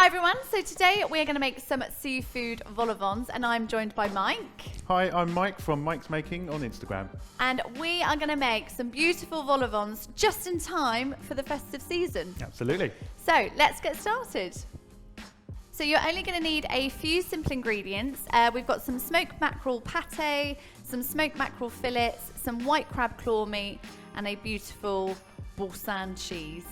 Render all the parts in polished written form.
Hi everyone, so today we're going to make some seafood vol au vents and I'm joined by Mike. Hi, I'm Mike from Mike's Making on Instagram. And we are going to make some beautiful vol au vents just in time for the festive season. Absolutely. So let's get started. So you're only going to need a few simple ingredients. We've got some smoked mackerel pate, some smoked mackerel fillets, some white crab claw meat and a beautiful Boursin cheese.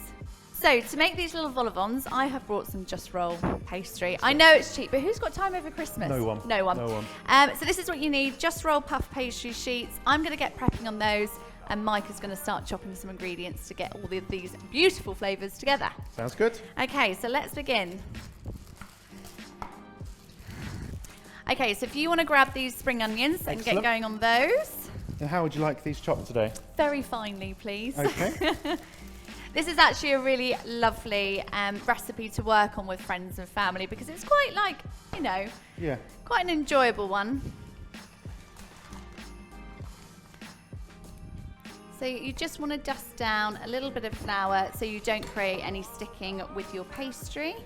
So to make these little vol au vents, I have brought some Just Roll pastry. I know it's cheap, but who's got time over Christmas? No one. No one. No one. So this is what you need, Just Roll puff pastry sheets. I'm going to get prepping on those, and Mike is going to start chopping some ingredients to get all these beautiful flavours together. Sounds good. Okay, so let's begin. Okay, so if you want to grab these spring onions and get going on those. And how would you like these chopped today? Very finely, please. Okay. This is actually a really lovely recipe to work on with friends and family because it's quite like, you know, quite an enjoyable one. So you just want to dust down a little bit of flour so you don't create any sticking with your pastry.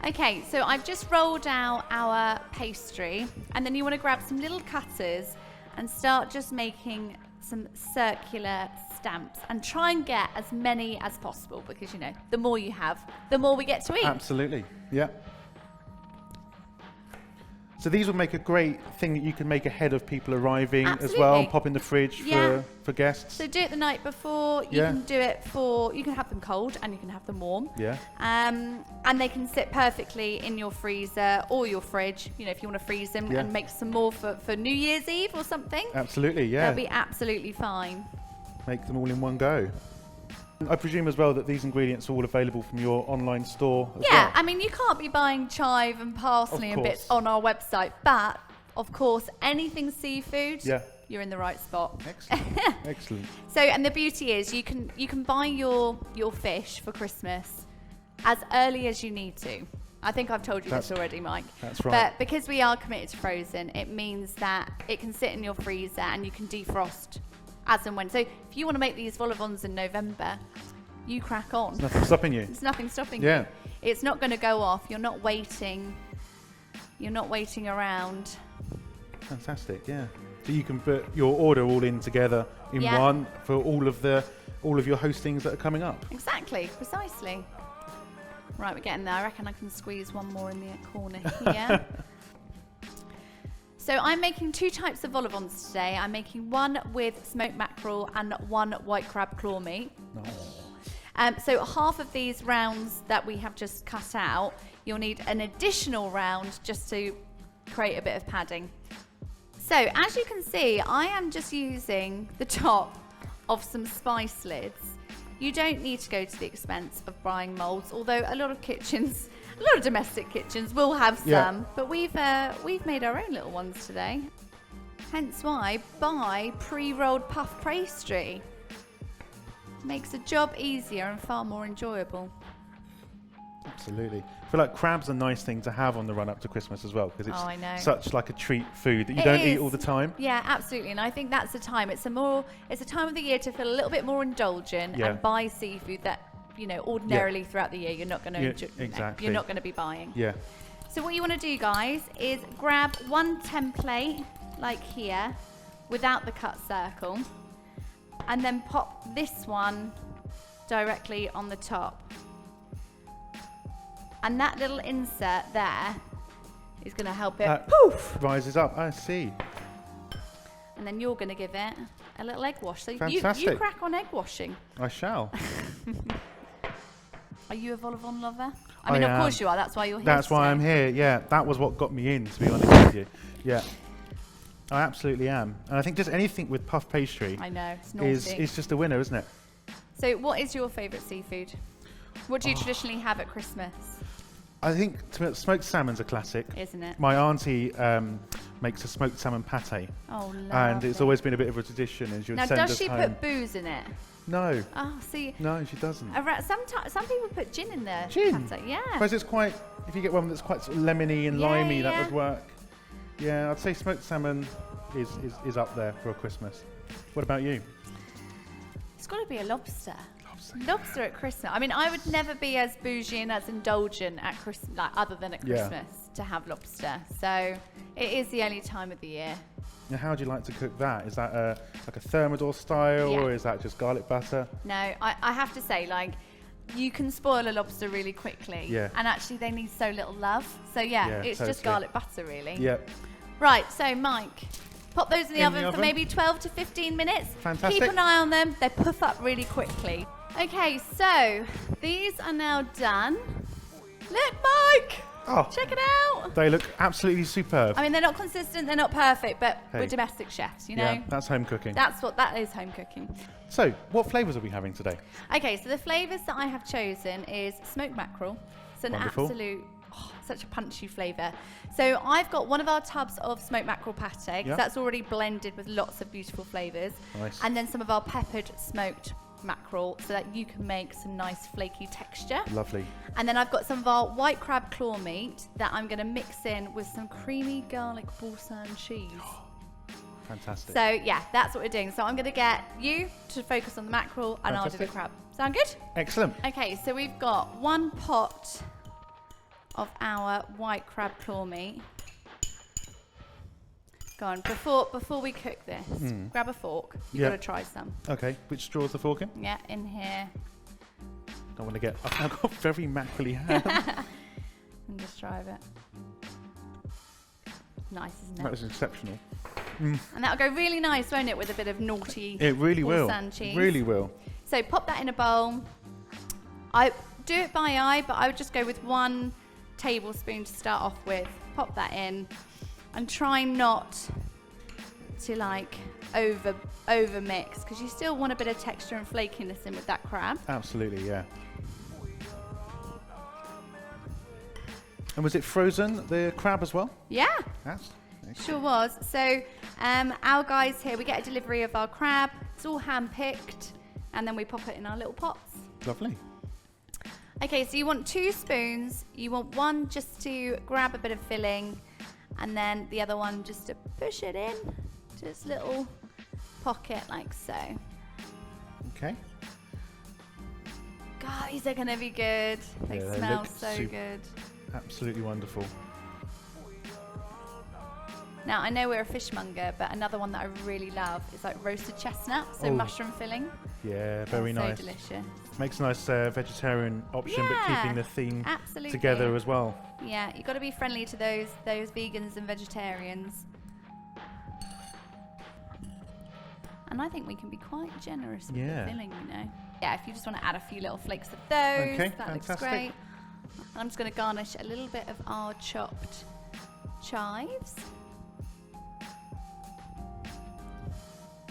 Okay, so I've just rolled out our pastry and then you want to grab some little cutters and start just making some circular stamps and try and get as many as possible because, you know, the more you have, the more we get to eat. Absolutely, yeah. So these would make a great thing that you can make ahead of people arriving as well and pop in the fridge for guests. So do it the night before. You can do it you can have them cold and you can have them warm. Yeah. And they can sit perfectly in your freezer or your fridge, you know, if you want to freeze them and make some more for New Year's Eve or something. Absolutely, yeah. They'll be absolutely fine. Make them all in one go. I presume as well that these ingredients are all available from your online store as well. I mean, you can't be buying chive and parsley and bits on our website, but of course, anything seafood, you're in the right spot. Excellent. Excellent. So, and the beauty is you can buy your fish for Christmas as early as you need to. I think I've told you this already, Mike. That's right. But because we are committed to frozen, it means that it can sit in your freezer and you can defrost as and when. So if you want to make these vol au vents in November, you crack on. There's nothing stopping you. There's nothing stopping you. It's not going to go off. You're not waiting. You're not waiting around. Fantastic, yeah. So you can put your order all in together in one for all of your hostings that are coming up. Exactly, precisely. Right, we're getting there. I reckon I can squeeze one more in the corner here. So I'm making two types of vol au vents today. I'm making one with smoked mackerel and one white crab claw meat. Nice. So half of these rounds that we have just cut out, you'll need an additional round just to create a bit of padding. So as you can see, I am just using the top of some spice lids. You don't need to go to the expense of buying moulds, although a lot of domestic kitchens will have some, but we've made our own little ones today. Hence why buy pre-rolled puff pastry. Makes the job easier and far more enjoyable. Absolutely. I feel like crab's a nice thing to have on the run up to Christmas as well because it's such like a treat food that you don't eat all the time. Yeah, absolutely. And I think that's the time. It's a time of the year to feel a little bit more indulgent and buy seafood that, you know, ordinarily throughout the year you're not going to you're not going to be buying. Yeah. So what you want to do, guys, is grab one template like here without the cut circle and then pop this one directly on the top. And that little insert there is going to help it rises up. I see. And then you're going to give it a little egg wash. So you crack on egg washing. I shall. Are you a vol au vent lover? I mean, of course you are. That's why you're here. That's why I'm here. Yeah, that was what got me in, to be honest with you. Yeah, I absolutely am. And I think just anything with puff pastry, I know, it's naughty. is just a winner, isn't it? So, what is your favourite seafood? What do you traditionally have at Christmas? I think smoked salmon's a classic. Isn't it? My auntie makes a smoked salmon pate. Oh, lovely. And it's always been a bit of a tradition as you would send us home. Now, does she put booze in it? No. Oh, see. No, she doesn't. Some people put gin in their gin. pate. Yeah. Whereas it's quite, if you get one that's quite sort of lemony and limey, that would work. Yeah, I'd say smoked salmon is up there for a Christmas. What about you? It's got to be a lobster. Lobster at Christmas. I mean, I would never be as bougie and as indulgent at Christmas, like other than at Christmas, to have lobster. So it is the only time of the year. Now, how do you like to cook that? Is that like a thermidor style, or is that just garlic butter? No, I have to say, like, you can spoil a lobster really quickly. Yeah. And actually, they need so little love. So it's just garlic butter, really. Yep. Right. So, Mike, pop those in the oven for maybe 12 to 15 minutes. Fantastic. Keep an eye on them. They puff up really quickly. Okay, so these are now done. Look, Mike! Oh, check it out! They look absolutely superb. I mean, they're not consistent, they're not perfect, but we're domestic chefs, you know? Yeah, that's home cooking. That is home cooking. So, what flavours are we having today? Okay, so the flavours that I have chosen is smoked mackerel. It's an absolute, such a punchy flavour. So I've got one of our tubs of smoked mackerel pate, because that's already blended with lots of beautiful flavours. Nice. And then some of our peppered smoked mackerel, so that you can make some nice flaky texture. Lovely. And then I've got some of our white crab claw meat that I'm going to mix in with some creamy garlic boursin cheese. Fantastic. So yeah, that's what we're doing. So I'm going to get you to focus on the mackerel and I'll do the crab. Sound good? Excellent. Okay, so we've got 1 pot of our white crab claw meat. Go on, before we cook this, grab a fork. You've got to try some. Okay, which straw is the fork in? Yeah, in here. Don't want to get, I've got very mackerel-y hands. And just try it. Nice, isn't it? That was exceptional. And that'll go really nice, won't it, with a bit of naughty It really will. cheese. Really will. So pop that in a bowl. I do it by eye, but I would just go with 1 tablespoon to start off with. Pop that in. And try not to like over mix, because you still want a bit of texture and flakiness in with that crab. Absolutely, yeah. And was it frozen, the crab as well? Yeah. Yes. Sure was. So our guys here, we get a delivery of our crab. It's all hand-picked, and then we pop it in our little pots. Lovely. Okay, so you want 2 spoons. You want 1 just to grab a bit of filling, and then the other one just to push it in to its little pocket like so. Okay. God, these are going to be good. They smell so good. Absolutely wonderful. Now, I know we're a fishmonger, but another one that I really love is like roasted chestnut, so mushroom filling. Yeah, very nice. So delicious. Makes a nice vegetarian option, but keeping the theme together as well. Yeah, you've got to be friendly to those vegans and vegetarians. And I think we can be quite generous with the filling, you know. Yeah, if you just want to add a few little flakes of those, that looks great. And I'm just going to garnish a little bit of our chopped chives.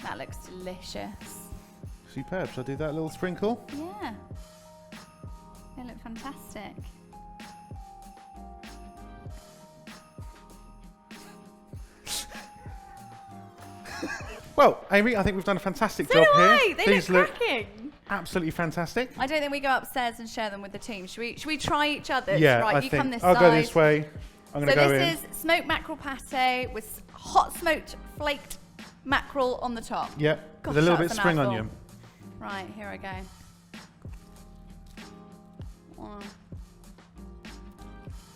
That looks delicious. Superb. Shall I do that little sprinkle? Yeah. They look fantastic. Well, Amy, I think we've done a fantastic job here. These look cracking. Absolutely fantastic. I don't think we go upstairs and share them with the team. Should we try each other's? Yeah, right, I you think come this I'll side. go this way. I'm going to go in. So this is smoked mackerel pate with hot smoked flaked mackerel on the top. Yep, Gosh, with a little bit that's of a spring mouthful. onion. Right, here I go. Oh.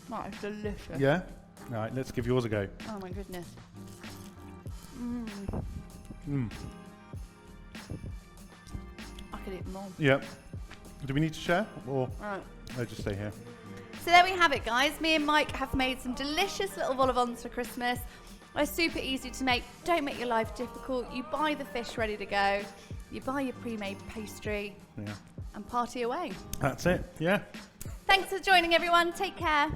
That is delicious. Yeah? All right, let's give yours a go. Oh my goodness. I could eat more. Yep. Do we need to share, or Right. I'll just stay here? So there we have it, guys. Me and Mike have made some delicious little vol au vents for Christmas. They're super easy to make. Don't make your life difficult. You buy the fish ready to go. You buy your pre-made pastry. Yeah. And party away. That's it. Yeah. Thanks for joining, everyone. Take care.